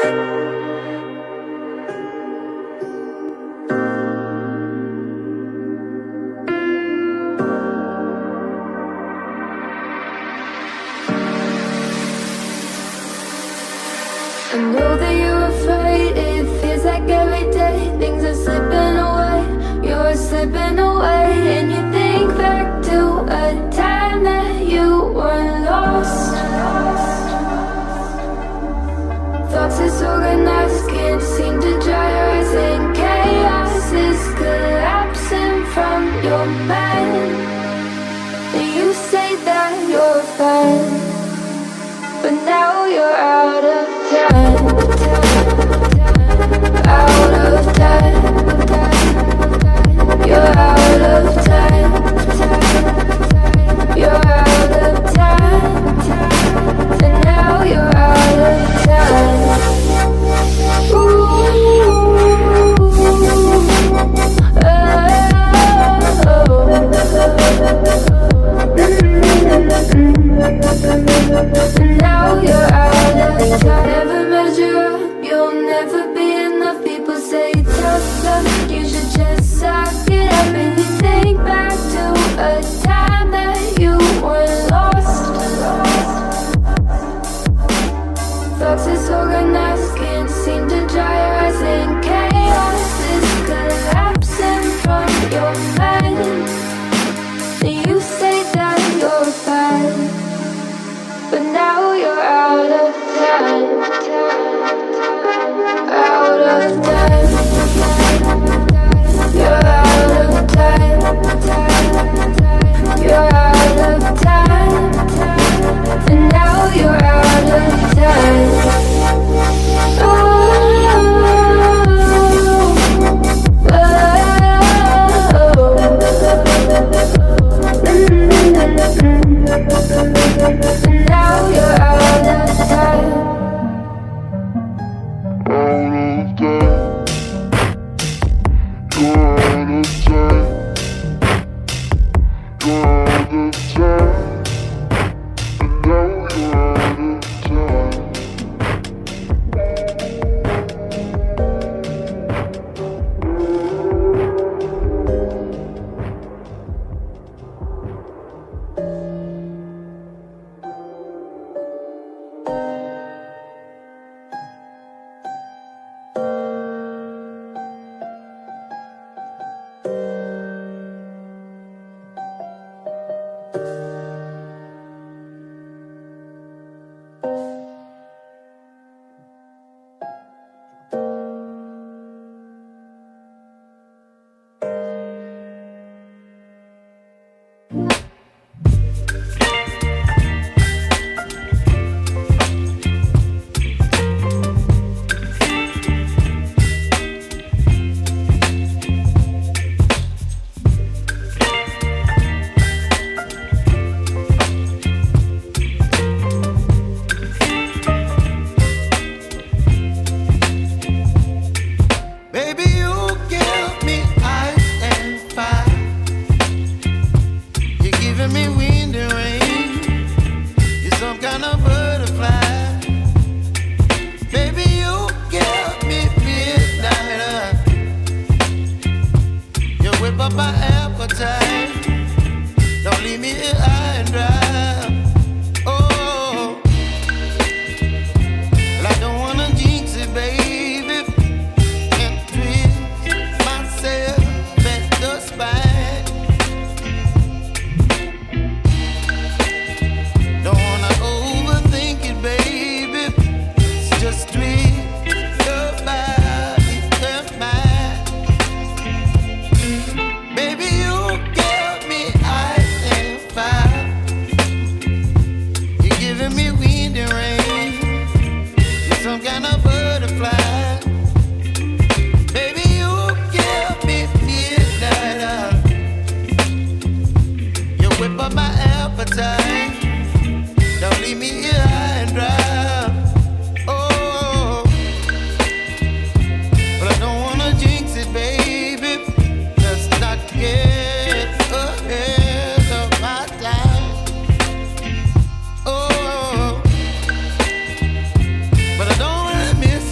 I know that you're afraid, it feels like every day things are slipping away, you're slipping away. And you think back to a time that you were lost. Thoughts disorganized, can't seem to dry your eyes, and chaos is collapsing from your mind. And you say that you're fine, but now you're out of time, out of time. You're out of time, you're out of time, and now you're out of time. Now you're out of time. Never measure up, you'll never be enough. People say tough love, you should just suck it up. And you think back to a time that you were lost. Thoughts disorganized, can't seem to dry your eyes, and chaos is collapsing from your mind. And you say that you're fine, but now you're out of time, out of time. You're out of time, you're out of time, and now you're out of time. Oh.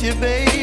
you, baby.